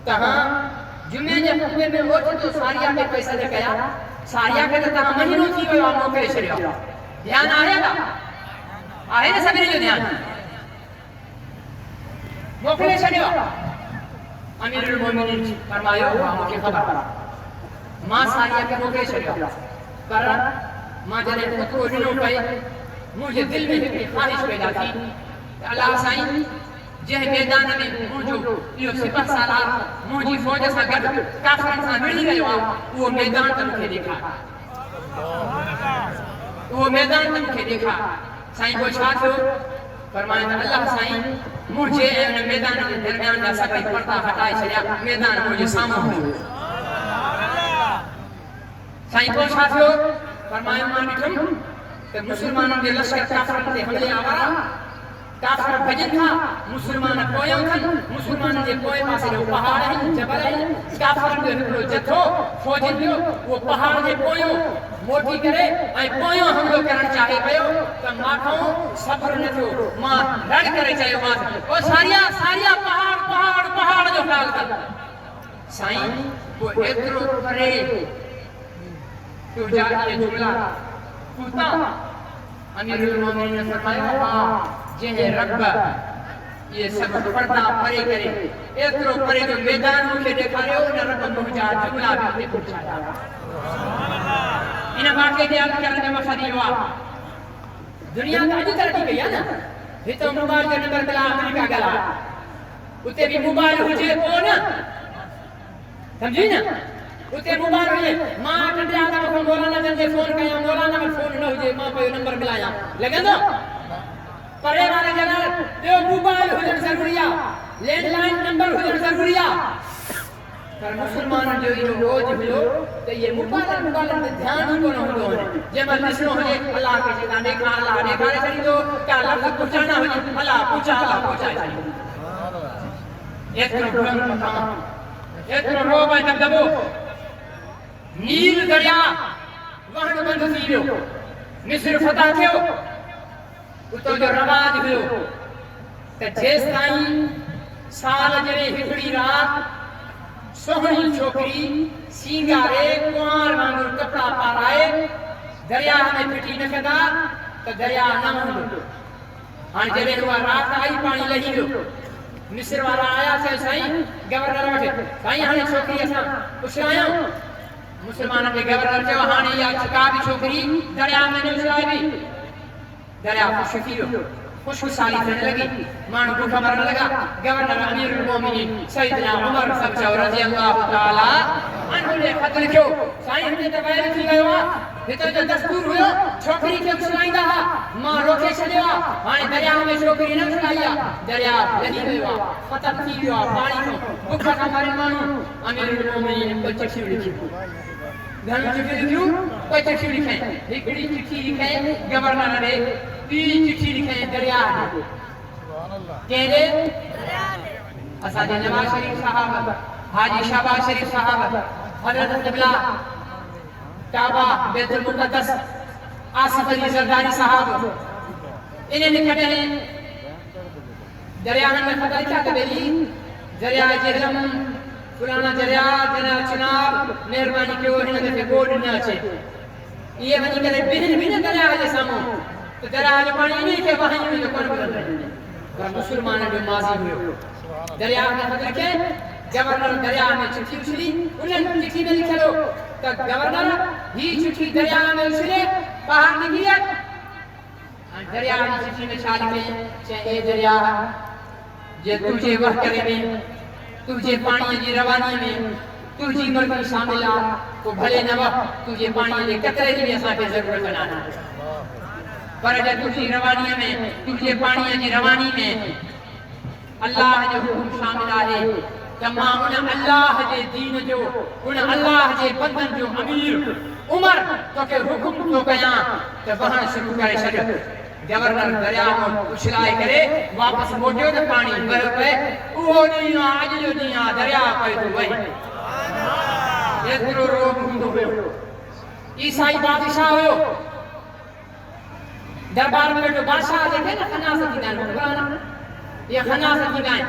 तहां जुमे जे खुतबे में ओच तो सारिया के पैसा दे कया सारिया के तहां महीनो थी वियो मोकले छड़ियो ध्यान आएगा आहे न सभिनी जो ध्यान मोकले छड़ियो अमीरुल मोमिनीन फरमायो मूंखे ख़बर मां सारिया के मोकले छड़ियो पर मां जने खुतबो ॾिनो पई मुझे दिल में एक ख्वाहिश पैदा थी अल्लाह साईं जे मैदान में मुझो यो सिपह सालार मुझी फौज सां गॾु काफ़रनि सां मिली रहियो आहे उहो मैदान त मूंखे ॾेखार उहो मैदान त मूंखे ॾेखार साईं पोइ छा थियो फरमायो त अल्लाह साईं मुझे ऐं मैदान जे दरमियान जा सभई पर्दा हटाए छॾिया मैदान मुझे साम्हूं हुयो साईं पोइ छा थियो फरमायो मां ॾिठुमि त मुसलमाननि जे लश्कर काफ़रनि ते हमले आवारा काफ़र भजन था मुसलमान पोयों थन मुसलमान जे पोए पासे जो पहाड़ है जबल है काफ़र जो हिकड़ो जथो फौजन जो वो पहाड़ जे पोयों मोटी करे ऐं पोयों हमलो करण चाहे पयो त माखो सब्र न थियो मां लड़ करे चयो मां ओ सारिया सारिया पहाड़ पहाड़ पहाड़ जो ख्याल कर साईं वो एतरो परे तो जा ये जुमला पूता अमीरुल मोमिनीन ने फरमाया हां जे रब ये सब पर्दा परे करे एतरो परे जो मैदान मुखे देखारियो न रब मुंहिंजा जुमला भी पहुंचाया इन वाक़े के याद करण जो मक़सद इहो आहे दुनिया त अॼु तरक़ी कई आहे न हिते मोबाइल जो नंबर मिला अमेरिका गला उते भी मोबाइल हुजे को न समझी न उते मोबाइल हुजे मां कंदे आदा को मौलाना जन के फोन कया मौलाना में फोन न हुजे मां पे नंबर मिलाया लगंदो परे वाले जगह जो मोबाइल हुजण जरूरी आहे लैंडलाइन नंबर हुजण जरूरी आहे पर मुसलमान जो इहो रोज हुयो त ये मोबाइल में ध्यान ही कोन हूंदो हो जे मां ॾिसणो हुजे अल्लाह के जेका ॾेखार अल्लाह ॾेखारे छॾींदो का लफ़्ज़ पहुचाइणा हुजे अल्लाह पहुचाए छॾींदो एतिरो घणो मक़ाम एतिरो रोब ऐं दबदबो नील दरिया वहण बंद थी वियो मिस्र फतह थियो उतो जो रवाज हुयो त जेसिताईं साल जे हिकड़ी रात सोहणी छोकरी सींगारे कुंवार वांगुरु कपड़ा पाराए दरिया में फिटी न कंदा त दरिया न हूंदो हाणे जॾहिं उहा रात आई पाणी लही वियो मिस्र वारा आया चयो साईं गवर्नर वटि साईं हाणे छोकरी असां पुछायूं मुसलमान के गवर्नर चयो हाणे इहा का बि छोकरी दरिया में न उछलाइबी दरिया खुशकी खुशहाली थियण लगी माण्हू बुख मरण लगा गवर्नर अमीरुल मोमिनीन सैयदना उमर ख़त्ताब रज़ी अल्लाह ताला अन्हु ने ख़त लिखियो साईं हिते त बैर थी वियो आहे हिते जो दस्तूर हुयो छोकरी खे उछलाईंदा हा मां रोके छॾियो आहे हाणे दरिया में छोकरी न उछलाई आहे दरिया लही वियो आहे ख़तम थी वियो आहे पाणी में बुख खां मरे माण्हू अमीरुल मोमिनीन ॿ चिठियूं लिखियूं घणियूं चिठियूं लिखियूं ॿ चिठियूं लिखाई हिकिड़ी चिठी लिखाई गवर्नर ॾे ॿी चिठी लिखाई दरिया ॾे कहिड़े असांजे नवाज़ शरीफ साहब हाजी शहबाज शरीफ साहब हज़रत क़िबला काबा बैतुल मुक़द्दस आसिफ अली ज़रदारी साहब इन्हनि कॾहिं दरिया में ख़त लिखिया त बेली दरिया जहलम फलाना दरिया जना चुनाव मेहरबानी कयो हिन दफ़े गोॾ न अचे इहे वञी करे ॿिनि दरिया जे साम्हूं त दरिया जो पाणी इन्ही खे वहायूं जो कोन मिलंदो पर मुसलमान जो माज़ी हुयो दरिया में ख़त लिखे गवर्नर दरिया में चिठी उछली उन्हनि चिठी में लिखियो त गवर्नर ही चिठी दरिया में उछले ॿाहिरि निकिरी दरिया जी चिठी में छा लिखे चए ए दरिया जे तुझे वहकरे में तुझे पानी की रवानी में तुझी मर्जी शामिल आ तो भले न वह तुझे पानी के कतरे की भी असा के जरूरत ना पर जब तुझी रवानी में तुझे पानी की रवानी में अल्लाह जो हुक्म शामिल आहे तमाम उन अल्लाह जे दीन जो उन अल्लाह जे बंदन जो अमीर उमर तो के हुक्म तो कया त बहण शुरू करे छड गवर्नर दरिया में उछलाए करे वापस मोटियो त पानी बह पे वो नी आज जो नी दरिया पे तो वही एतरो रोग हुंदो हो ईसाई बादशाह हो दरबार में जो बादशाह देखे ना खनास की दान ये खनास की दान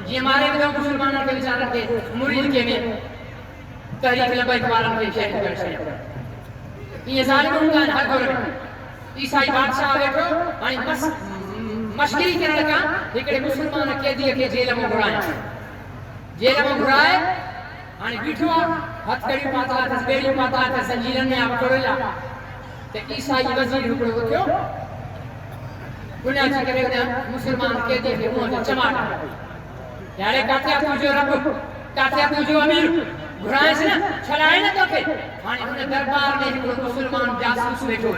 ये हमारे भी मुसलमानों के विचार के मुरीद के में तहरीक लबैक वालों के शहर कर शहर ये जालिम होगा हर दौर में ईसाई बादशाह बैठो आणि मश्किल करण का हिकड़े मुसलमान कैदी के जेल में घुराए आणि बीठो हथकड़ी पातला था बेड़ी पातला था संजीरन में आप छोड़ला ते ईसाई वजीर हिकड़ो थियो पुण्य करे ने मुसलमान कैदी के मुंह में चमाट यारे काठिया तुझो रब काठिया तुझो अमीर घुराए से ना छलाए ना तोके हाने उन दरबार में हिकड़ो मुसलमान जासूस बैठो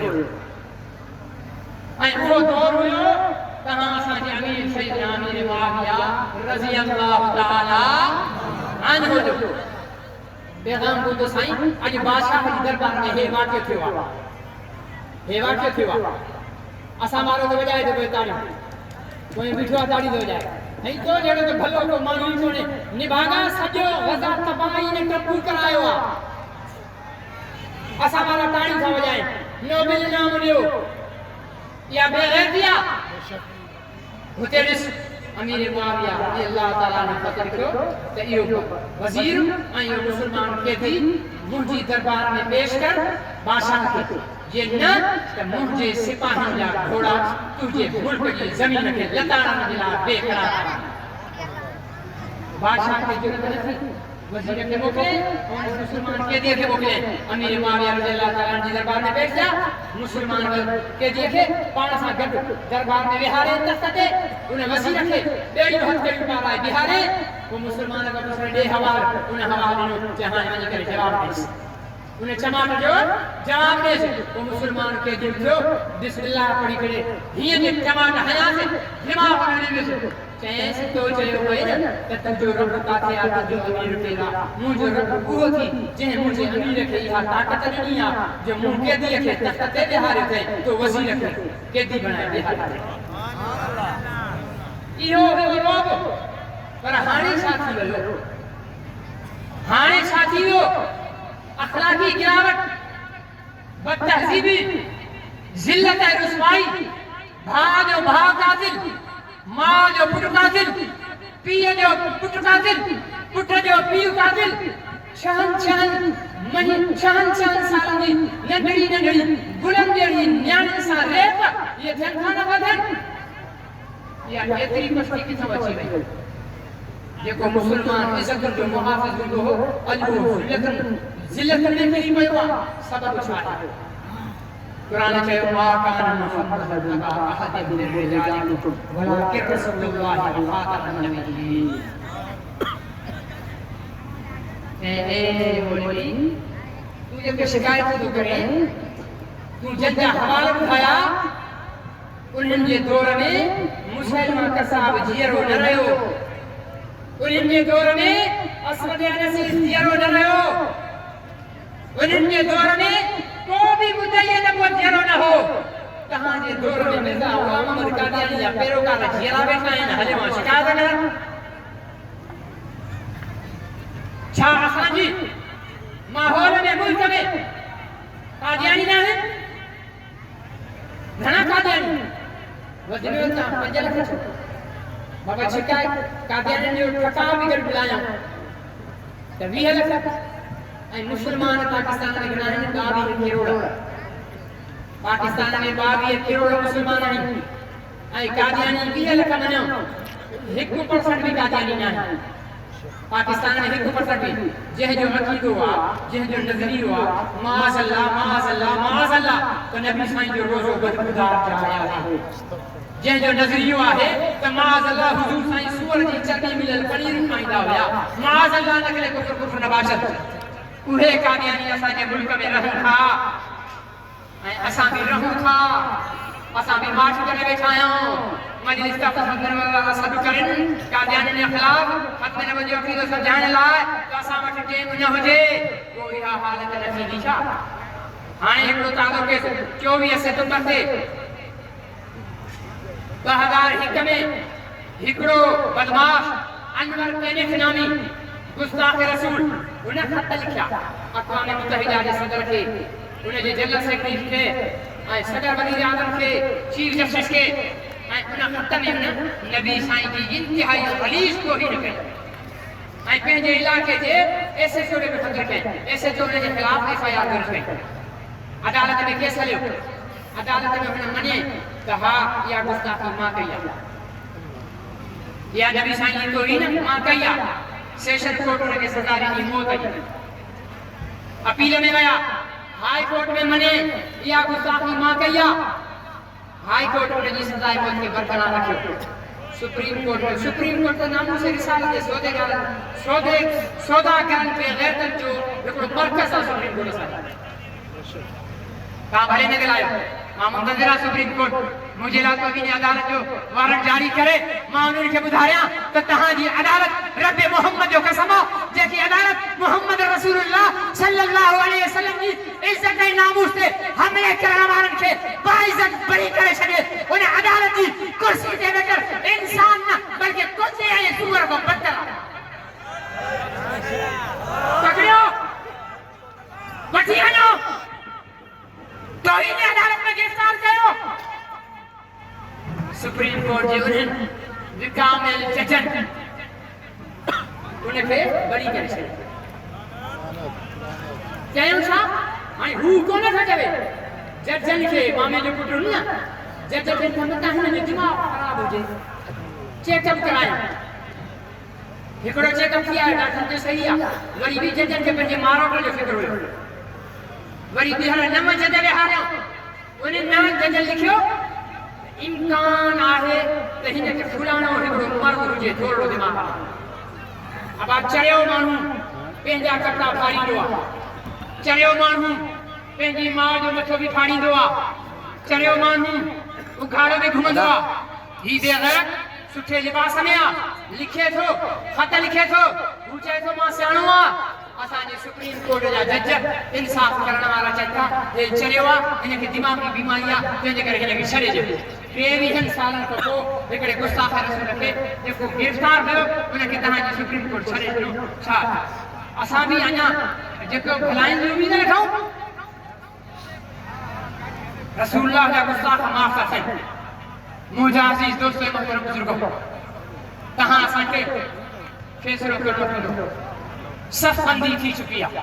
ऐ वो दौर हुयो कहां असा जे अमीर सैयदना अमीर मुआविया रज़ी अल्लाह ताला अन्हु जो पैगाम बुंदो साईं अज बादशाह के दरबार में हे वाक्य थियो असा मारो तो बजाए तो कोई ताड़ी कोई बिठवा ताड़ी दो जाए नहीं तो जेड़ो तो भलो को मानी तोने निभागा सजो वजा तबाही ने कबू करायो असा मारा ताड़ी था बजाए नोबेल नाम लियो या बेगैरतिया हुतेरिस अमीर मुआविया रज़ी अल्लाह ताला ने फकर करो त इयो वजीर आयो मुसलमान के थी मुंजी दरबार में पेश कर बादशाह के ये न त मुंजे सिपाही ला घोड़ा तुझे मुल्क की जमीन के लताड़ा मिला बेकरार बादशाह के जरूरत नहीं वजीर के मोकले और मुसलमान के दिए के मोकले अमीर मुआविया रज़ी अल्लाह ताला जी दरबार में बैठ जा मुसलमान के दिए के पाड़ा सा गड दरबार में विहारे तखते उन्हें वजीर रखे बेड़ी हाथ के ऊपर आए बिहारे वो मुसलमान का दूसरे दे हवाल उन्हें हवाल नो जहां मनी करे जवाब दे उन्हें चमाट जो जवाब दे वो मुसलमान के दिल जो बिस्मिल्लाह पढ़ी करे ये ने चमाट हया से दिमाग में ले कैसे तो चलो भाई त तुझो रब काथे आ जो अमीर तेरा मुझे रब वो थी जे मुझे अमीर के या ताकत नहीं आ जो मुंह के दिए के तखते बिहारे थे तो वजीर के कैदी बनाए बिहारे थे इहो रोब पर हाणे साथी हो अखलाकी गिरावट बदतहजीबी जिल्लत रुसवाई भाग जो भाग कातिल मां जो पुट कातिल पीए जो पुट कातिल पुट जो पीउ कातिल शहन सालनी नंढड़ी बुलंदी न्याणे सा रेप ये धनखाना वधन या एतरी मस्ती किथो अची वई जेको मुसलमान इज्जत जो मुहाफिज हूंदो हो अॼु ज़िल्लत में किरी पियो आहे सबब छा आहे कुरान चयो मा कान मुहम्मद अबा अहद मिन रिजालिकुम वलाकिन रसूलुल्लाह व खातमुन नबिय्यीन ए बोली तू जेके शिकायत तो करे तू जंहिंजा हवाला ॿुधाया उन्हनि जे दौर में मुसलमा कसाब जीअरो न रहियो उन्हनि जे दौर में असवद अनसी जीअरो न रहियो उन्हनि जे दौर में को भी मुद्दई न जीअरो न हो तहां जे दौर में मिर्ज़ा गुलाम अहमद कादियानी या पैरोकार जीअरा वेठा आहिनि हले मां शिकायत कयां छा असांजी माहौल में मुल्क में कादियानी न आहिनि घणा कादियानी वधीक त 5 लख बाबा शिकायत कादियानी जो टका भी गॾु मिलाया त 20 लख ऐं मुसलमान पाकिस्तान में घणा आहिनि 22 करोड़ पाकिस्तान में 22 करोड़ मुसलमान आहिनि ऐं कादियानी 20 लख मञो 1% भी कादियानी न आहिनि पाकिस्तान में 1% भी जंहिंजो अक़ीदो आहे जंहिंजो नज़रियो आहे माज़अल्लाह त नबी साईं जो रोज़ो बदबूदार चाहिया आहे जंहिंजो नज़रियो आहे त माज़अल्लाह हुजूर साईं सूअर जी चर्बी मिलियल पनीर खाईंदा हुया माज़अल्लाह न करे कुफर नबाशत उहे कादियानी असांजे मुल्क में रहनि था ऐं असां बि रहूं था असां बि मार्च करे वेठा आहियूं मजलिस का फखर वाला सब करें कादियानी के खिलाफ खत्म न वजो अक़ीदो समझाइण लाइ त असां वटि टेम न हुजे वो इहा हालत न थींदी छा हाणे हिकिड़ो ताज़ो केस 24 सितंबर ते 2001 में हिकिड़ो बदमाश अनवर कैनिफ नामी गुस्ताख रसूल उन खत लिखिया अक़वाम मुत्तहिदा जे सदर खे उन जे जनरल सेक्रेटरी खे ऐं सदर वज़ीर आज़म खे चीफ जस्टिस खे ऐं उन ख़त में उन नबी साईं जी इंतिहाई ख़लीस तौहीन कई ऐं पंहिंजे इलाइक़े जे SHO में ख़त कई SHO जे ख़िलाफ़ FIR दर्ज कई अदालत में केस हलियो अदालत में हुन मञे त हा इहा गुस्ताखी मां कई आहे या नबी साईं जी तौहीन मां कई आहे सेशन कोर्ट उनखे सज़ा ॾिनी मौत जी अपील में विया हाई कोर्ट में मने इहा गुस्ताखी मां कई आहे हाई कोर्ट उनजी सज़ा मौत खे बरक़रार रखियो सुप्रीम कोर्ट त नामूस रिसालत जे सौदा करण पे गैरतन जो हिकिड़ो मर्कज़ आहे सुप्रीम कोर्ट सां तव्हां भले न ॻाल्हायो मां मुंतज़िर आहे सुप्रीम कोर्ट मुंहिंजे लाइ तौहीन अदालत जो वारंट जारी करे मां उन्हनि खे ॿुधायां त तव्हांजी अदालत रब मोहम्मद जो कसम आहे जेकी अदालत मोहम्मद रसूलुल्लाह सल्लल्लाहु अलैहि वसल्लम जी इज़त ऐं नामूस ते हमले करण वारनि खे बाइज़त बरी करे छॾे उन अदालत जी कुर्सी ते वेठल इंसान न बल्कि कुते ऐं सूअर खां बदतर पकड़ियो वठी वञो तौहीन अदालत में गिरफ़्तार कयो सुप्रीम कोर्ट जे उन्हनि विकामिल जजनि उनखे बरी करे छॾियो चयूं छा हाणे हू कोन था चवे जजनि खे मामे जो पुटु न जज खे मतां हिन जो दिमाग़ ख़राब हुजे चेकअप करायो हिकिड़ो चेकअप थी आयो डॉक्टर जो सही आहे वरी बि जजनि खे पंहिंजे मारोट जो फिक्र हुयो वरी ॿीहर नव जज विहारियो उन्हनि नव जज लिखियो इम्कान आहे त हिनखे फुलाणो हिकिड़ो मर्द हुजे थोरो दिमाग़ अब चरियो माण्हू पंहिंजा कपिड़ा फाड़ींदो आहे चरियो माण्हू पंहिंजी माउ जो मथो बि फाड़ींदो आहे चरियो माण्हू उघाड़ो बि घुमंदो आहे ही बेग़ैरत सुठे लिबास में आहे लिखे थो ख़त लिखे थो हू चए थो मां सियाणो आहे असांजे सुप्रीम कोर्ट जा जज इंसाफ़ करण वारा चवनि था हे चरियो आहे हिनखे दिमाग़ी बीमारी आहे तंहिंजे करे हिनखे छॾे ॾियो 23 सालनि खां पोइ हिकिड़े गुस्ताख़ रसूल खे जेको गिरफ़्तार कयो उनखे तव्हांजी सुप्रीम कोर्ट छॾे ॾिनो छा असां बि अञा जेको भलाइनि जी उमेद रखूं रसूलुल्लाह जा गुस्ताख़ माफ़ था थियनि मुंहिंजा अज़ीज़ दोस्त मोहतरम बुज़ुर्गो तव्हां असांखे फ़ैसिलो करणो पवंदो सफ़ बंदी थी चुकी आहे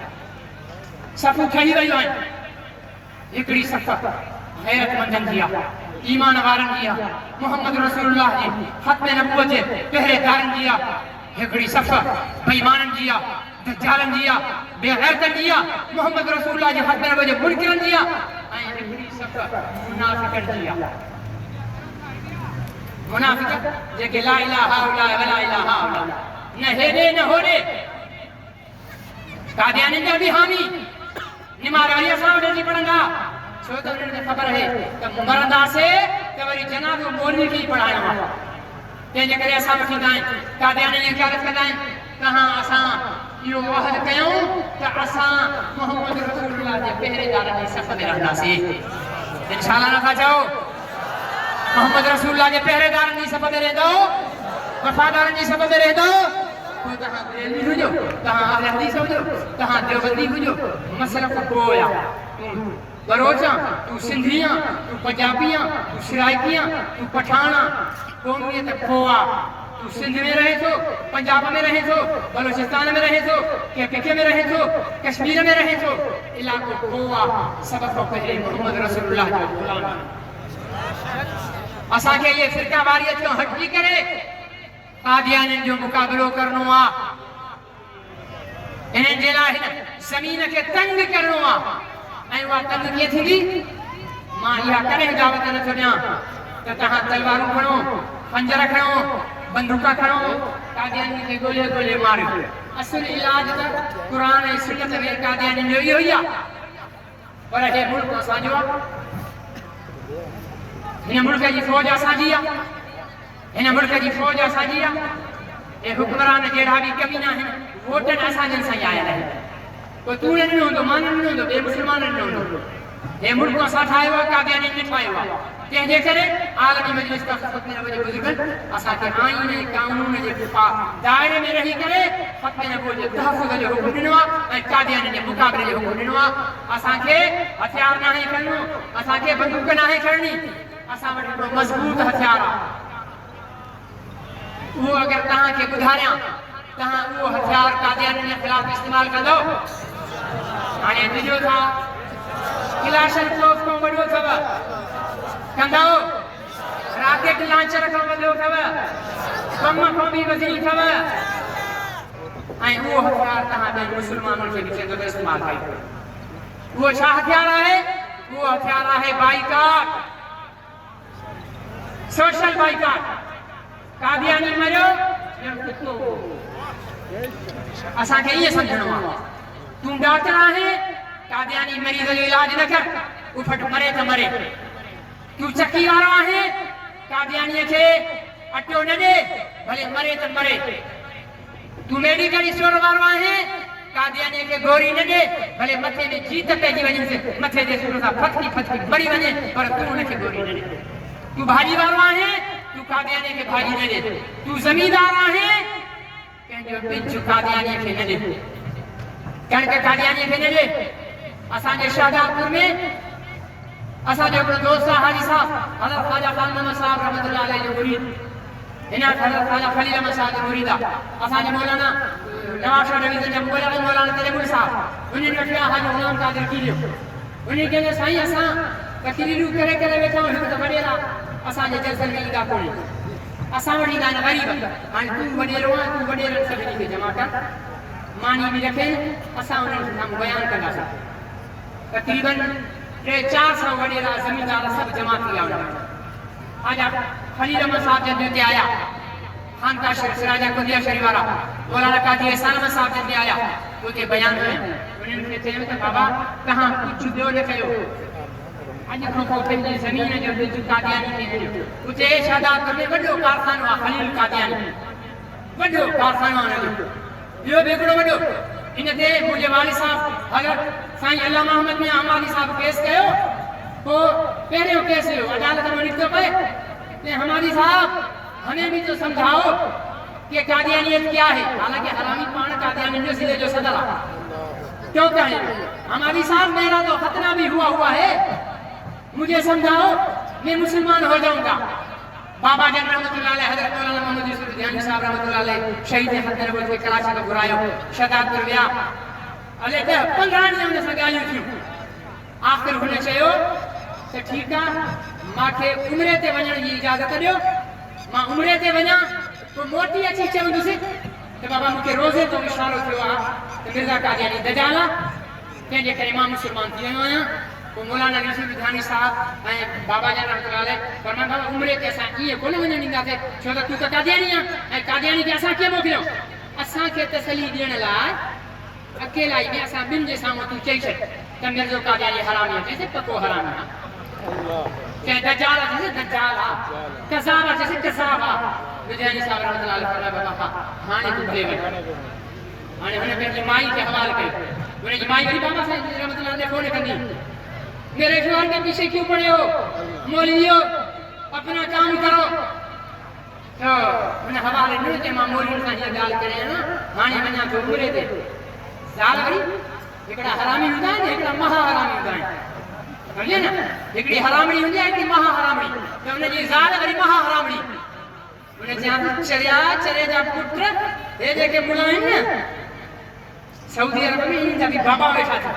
सफ़ूं ठही वयूं आहिनि हिकिड़ी सफ़ गैरतमंदनि जी आहे ईमान वारनि जी आहे मोहम्मद रसूलुल्लाह जी ख़त्म नबूवत जे पहरेदारनि जी आहे हिकिड़ी सफ़ बेईमाननि जी आहे दज्जालनि जी आहे बेग़ैरतनि जी आहे मोहम्मद रसूलुल्लाह जे ख़त्म नबूवत जे मुनकिरनि जी आहे ऐं हिकिड़ी सफ़ मुनाफ़िक़नि जी आहे मुनाफ़िक़ जेके ला इलाहा इल्लल्लाह वला इलाहा इल्लल्लाह न हेॾे न होॾे कादियानी जा भी हामी निमारालिया साहब ने पढ़ंदा छो त उन्हनि खे ख़बर है त मरंदासे त वरी जनाब मौलवी खे पढ़ाइणो आहे तंहिंजे करे असां वठींदा आहियूं कादियानी इजाज़त कंदा आहिनि तव्हां असां इहो वाहद कयूं त असां मोहम्मद रसूलुल्लाह जे पहरेदारनि जी सफ़ में रहंदासीं इंशाअल्लाह नथा चओ मोहम्मद रसूलुल्लाह जे पहरेदारनि जी सफ़ में रहंदो वफ़ादारनि जी सफ़ में रहंदो तव्हां बरेलवी हुजो तव्हां अहले हदीस हुजो तव्हां देवबंदी हुजो मसलक कोई आहे तूं बरोच तूं सिंधी तूं पंजाबी तूं सराइकी तूं पठान क़ौमियत को आहे तूं सिंध में रहे थो पंजाब में रहे थो बलोचिस्तान में रहे थो के में रहे थो कश्मीर में रहे थो इलाइक़ो को आहे सभ खां पहिरीं मोहम्मद रसूलुल्लाह जो ग़ुलाम असांखे इहे फ़िरका वारियत खां हटिजी करे कादियानी जो मुक़ाबिलो करणो आहे इन्हनि जे लाइ हिन ज़मीन खे तंग करणो आहे ऐं उहा तंग कीअं थींदी मां इहा कॾहिं दावत नथो ॾियां त तव्हां तलवारूं खणो खंजर खणो बंदूका खणो कादियानी खे ॻोल्हे ॻोल्हे मारियो असुल इलाज त क़ुर ऐं सुन्नत में कादियानी जो इहो ई आहे पर हे मुल्क असांजो आहे हिन मुल्क जी फ़ौज असांजी आहे हिन मुल्क जी फ़ौज असांजी आहे ऐं हुक्मरान जहिड़ा बि कमीना आहिनि वोटनि असांजनि सां ई आयल आहिनि कोई तूं न ॾिनो हूंदो मां न ॾिनो हूंदो ॿिए मुस्लमान न ॾिनो हूंदो हे मुल्क असां ठाहियो आहे कादियानी न ठाहियो आहे तंहिंजे करे आलमी मजलिस का ख़त्म नबूवत जे बुज़ुर्गनि असांखे आइन ऐं कानून जे दाइरे में रही करे ख़त्म नबूवत जे तहफ़ुज़ जो हुकुम ॾिनो आहे ऐं कादियानी जे मुक़ाबले जो हुकुम ॾिनो आहे असांखे हथियार नाहे खणणो असांखे बंदूक नाहे खणणी असां वटि हिकिड़ो मज़बूत हथियार आहे वो अगर तहां के बुधारिया तहां वो हथियार कादियानियुनि जे खिलाफ इस्तेमाल कंदो हाणे ॾिजो था क्लाशनकोफ खां वॾो अथव कंदो रॉकेट लॉन्चर खां वॾो अथव बम खां बि वज़नी अथव ऐं उहो हथियार तहां ॿियनि मुस्लमाननि खे बि चवंदो त इस्तेमाल कयो वो छा हथियार आहे वो हथियार आहे बाइकाट सोशल बाइकाट कादियानी मरियो असांखे इहे सम्झणो आहे तूं डॉक्टर आहे कादियानी मरीज़ जो इलाज न कर उफट मरे त मरे तूं चकी वारो आहे कादियानीअ खे अटो न ॾे भले मरे त मरे तूं मेडिकल स्टोर वारो आहे कादियानीअ खे गोरी न ॾे भले मथे में जीत पइजी वञे मथे जे सूर सां फटकी फटकी मरी वञे पर तूं हुनखे गोरी न ॾे तूं भाॼी वारो आहे तूं कादियानीअ खे भाॼी न ॾे तूं ज़मींदार आहे कंहिंजो ॿिज कादियानीअ खे न ॾे कणिक कादियानीअ खे न ॾे असांजे शाहदादपुर में असांजो हिकिड़ो दोस्त आहे हाजी साहब हज़रत ख़्वाजा ख़ालिद अहमद साहब रहमतुल्लाह अलैह जो मुरीद हिन हज़रत ख़्वाजा ख़लील अहमद साहब जो मुरीद आहे असांजे मौलाना नवाब शाह डिवीज़न जा मौलाना तलेबुल साहब उन्हनि वटि विया हाजी ग़ुलाम क़ादिर कीरियो उन्हनि चयो साईं असां तकरीरूं करे करे वेठा आहियूं हिकु त वॾेरा असांजे जलसनि में ईंदा कोन्हे असां वटि ईंदा आहिनि ग़रीब हाणे तूं वॾेरो आहे तूं वॾेरनि सभिनी खे जमा कर मानी बि रखे असां उन्हनि खे बयानु कंदासीं तक़रीबन 300-400 वॾेरा ज़मींदार सभु जमा थी विया हुआ आजा ख़लील अहमद साहब जन ते आया खानका शरीफ सिराजा कुंदिया शरीफ वारा मौलाना काजी एहसान अहमद साहब जन ते आया उते बयान कयो उन्हनि खे चयो त बाबा तव्हां कुझु ॿियो न कयो अॼु खां पोइ पंहिंजी ज़मीन जो ॿिज कादियानी खे ॾियो उते शाहदादपुर में वॾो कारखानो आहे ख़लील कादियानी वॾो कारखानो आहे हुनजो ॿियो बि हिकिड़ो वॾो इन ते मुंहिंजे वालिद साहब हज़रत साईं अल्लामा अहमद मियां अमाली साहब केस कयो पोइ पहिरियों केस हुयो अदालत में निकितो पए कि हमारी साहब हमें भी तो समझाओ कि कादियानियत क्या है हालांकि हरामी पान कादियानी जो जिले जो सदर है क्यों कहें हमारी साहब मेरा तो खतना भी हुआ है मुझे समझाओ मैं मुसलमान हो जाऊंगा बाबा जन रहमतुल्लाह अलैह हज़रत मौलाना मोहम्मद यूसुफ ध्यानी साहब रहमतुल्लाह अलैह शहीद हसन नबी के कराची का घुरायो शाहदादपुर विया अले त 15 ॾींहं हुन सां ॻाल्हियूं थियूं आख़िर हुन चयो त ठीकु आहे मूंखे उमिरे ते वञण जी इजाज़त ॾियो मां उमिरे ते वञा पोइ मोटी अची चवंदुसि त बाबा मूंखे रोज़े तो इशारो थियो आहे त मिर्ज़ा कादियानी दजाल आहे तंहिंजे करे मां मुस्लमान थी वियो आहियां पोइ मौलाना यूसुफ ध्यानी साहब ऐं बाबा जन रहमतुल्लाह अलैह फरमाया बाबा उमिरे ते असां ईअं कोन वञणु ॾींदासीं छो त तूं त कादियानी आहे ऐं कादियानी खे असां कीअं मोकिलियूं असांखे तसली ॾियण लाइ अकेला ई असां ॿिनि जे साम्हूं तूं चई छॾ त मिर्ज़ो कादियानी हरामी आहे चइसि पको हरामी आहे चाहे दजाल आहे चइसि दजाल आहे कज़ाब आहे चइसि कज़ाब आहे विजयानी साहब रहमतुल्लाह अलैह फरमाया बाबा हाणे तूं भले वञ हाणे हुन पंहिंजी माई खे हवाले कयो हुनजी माई वरी बाबा साईं रहमतुल्लाह अलैह फोन कंदी मेरे शोहर के पीछे क्यों पड़े हो मौलवियों अपना काम करो तो उन हवाले न के मां मौलवी सां हीअ ॻाल्हि करे न हाणे वञा थो उमिरे ते ज़ाल वरी हिकिड़ा हरामी हूंदा आहिनि हिकिड़ा महा हरामी हूंदा आहिनि सम्झे न हिकिड़ी हरामणी हूंदी आहे हिकिड़ी महा हरामणी त हुनजी ज़ाल वरी महा हरामणी हुन चयां चरे जा पुट हे जेके मुला आहिनि न सऊदी अरब में इन्हनि जा बि बाबा वेठा थिया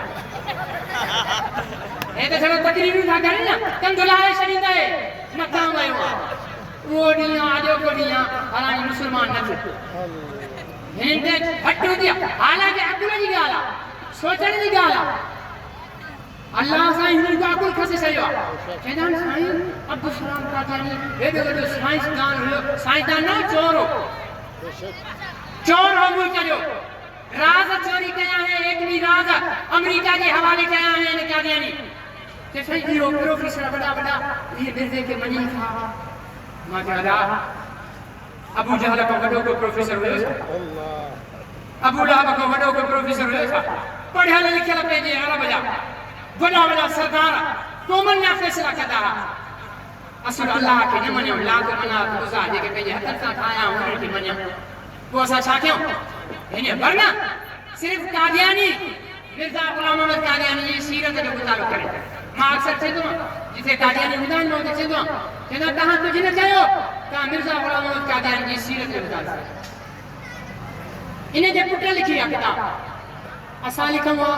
हे त छड़ो तकरीरूं था कनि न कंध लाहे छॾींदा मथां वियो आहे उहो ॾींहुं अॼोको ॾींहुं हालांकि मुस्लमान न थियो हिन ते हट हूंदी आहे हालांकि अकुल जी ॻाल्हि आहे सोचण जी ॻाल्हि आहे अल्लाह साईं हिननि जो अकुल खसे छॾियो आहे चवंदा आहिनि साईं अब्दुल सलाम कादियानी हेॾो वॾो साइंसदान हुयो साइंसदान न चोर हो मुल्क जो राज चोरी कया है एक भी राज अमेरिका के हवाले कया है इन कादियानी के सही हीरो प्रोफेसर बड़ा ये मिर्जे के मनी था माशाअल्लाह अबू जहल को वडो को प्रोफेसर हुयो अल्लाह अबू लहब को वडो को प्रोफेसर हुयो पढ़ियल लिखियल पंहिंजे अरब जा वॾा सरदार कौमन ना फैसला कंदा असां अल्लाह खे न मञूं लाख मना गुज़ा जेके पंहिंजे हथनि सां ठाहिया उन्हनि खे मञूं पोइ असां छा कयूं हिन वरना सिर्फ कादियानी मिर्ज़ा ग़ुलाम अहमद कादियानी जी सीरत जो मुताबिक़ करे मां अक्सर चेंदो जिथे कादियानी हूंदा आहिनि मां उते चेंदो चेंदो तव्हां कुझु न चयो तव्हां मिर्ज़ा ग़ुलाम मोहम्मद कादियानी जी सीरत जो ॿुधायो इन जे पुट लिखी आहे किताब असां लिखूं था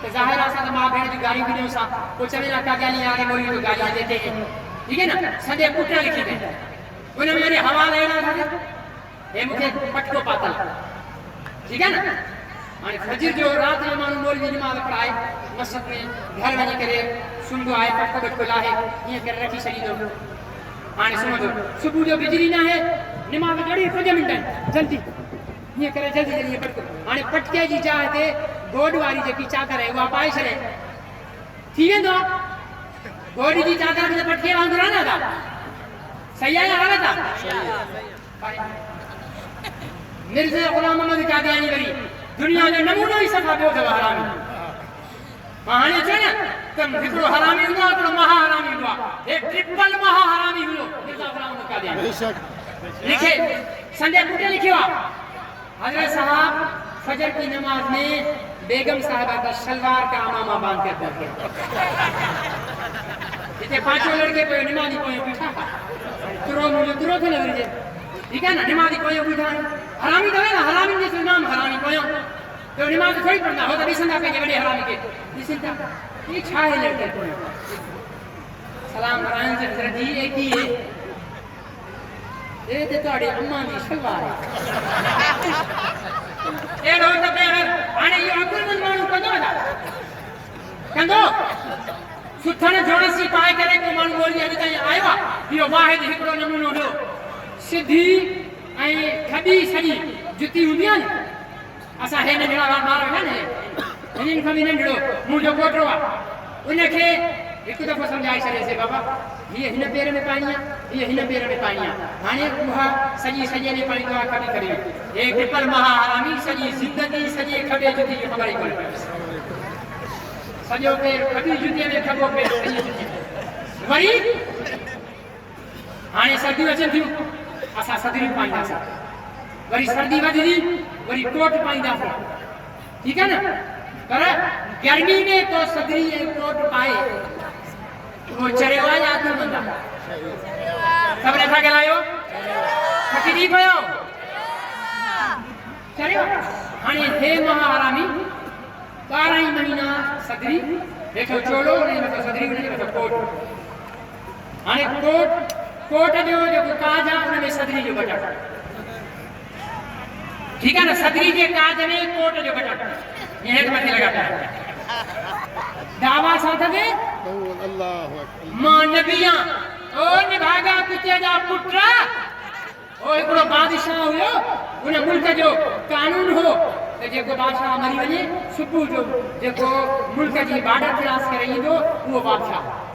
त ज़ाहिर आहे असां त मां भेण जी गाड़ी बि ॾियूं सां पोइ चवे ना कादियानी यार मोरी तो गाड़ी देते हैं ठीक है ना सॼे पुट लिखी दे उन में वरी हवाला अहिड़ा था हे मूंखे पटको पातल ठीक है ना हाणे फजर जो रात जो माण्हू मोरी जी नमाज़ पढ़ाए मस्जिद में घर वञी करे सुम्हंदो आहे पटको वटको लाहे ईअं करे रखी छॾींदो हाणे सुम्हंदो सुबुह जो बिजली न आहे नमाज़ घणी 5 मिंट जल्दी ईअं करे जल्दी जल्दी पटको हाणे पटके जी जाइ ते गोॾ वारी जेकी चादर आहे उहा पाए छॾे थी वेंदो आहे गोॾ जी चादर में पटके वांगुरु आहे न दादा सही आहे या ग़लति आहे मिर्ज़ा ग़ुलाम मोहम्मद कादियानी वरी दुनिया जो नमूनो ई सफ़ा ॿियो अथव हरामी मां हाणे चयो न त हिकिड़ो हरामी हूंदो आहे हिकिड़ो महा हरामी हूंदो आहे हे ट्रिपल महा हरामी हुयो मिर्ज़ा ग़ुलाम मोहम्मद कादियानी लिखे संडे पुट लिखियो आहे हज़रत साहब फजर की नमाज में बेगम साहिबा का शलवार का अमामा बांध कर पढ़ते इतने 5 लड़के पे नमाजी कोई बैठा तुरो मुझे तुरो तो लग रही है ठीक है ना नमाजी कोई बैठा हरामी तो है ना हरामी जैसे नाम हरामी कोई तो नमाज थोड़ी पढ़ना हो तो बिसंदा पे बड़े हरामी के बिसंदा ये छाए लड़के कोई सलाम नारायण से हजरत जी एक ही है ये तो तोड़ी अम्मा दी शलवार ए रो तो बेर आने ये अकुलमंद मानू कंदो सुथण जोड़सी पाए करे को मानू बोली अॼु ताईं आयो आहे इहो वाहिद हिकिड़ो नमूनो हुयो सिधी ऐं खॾी सॼी जुती हूंदी आहे न असां हे नंढड़ा ॿार वेठा न हिननि खां बि नंढड़ो मुंहिंजो पोटो आहे उनखे हिकु दफ़ो सम्झाए छॾियोसीं बाबा हीअ हिन पेर में पाइणी आहे हीअ हिन पेर में पाइणी आहे हाणे उहा सॼी सॼे में पाईंदो आहे खॾी करे हे ट्रिपल महा हरामी सॼी ज़िंदगी सॼे खॿे जुती जी ख़बर ई कोन्हे सॼो पेर खॾी जुतीअ में खॿो पेर सॼी जुती वरी हाणे सर्दियूं अचनि थियूं असां सदरियूं पाईंदासीं वरी सर्दी वधंदी वरी कोट पाईंदासीं ठीक है ना पर गर्मी में तो सदरी ऐं कोट पाए वो चरियो आहे या अकुलमंद आहे ख़बर था ॻाल्हायो थकिजी पियो चरियो हाणे हे महा हरामी 12 महीना सदरी हेठो चोलो उन में सदरी उन में कोट हाणे कोट जो जेको काज आहे उन में सदरी जो बटन ठीक है ना सदरी के काज में कोट जो बटन ये हेठ मथे लगाता है दावा साथवे अल्लाह मां नबिया ओ निभागा कुत्ते जा पुत्र ओ एकड़ो बादशाह हुयो उन मुल्क जो कानून हो ते जेको बादशाह मरी वने सुबह जो जेको मुल्क जी बॉर्डर क्रॉस करे ईंदो उहो बादशाह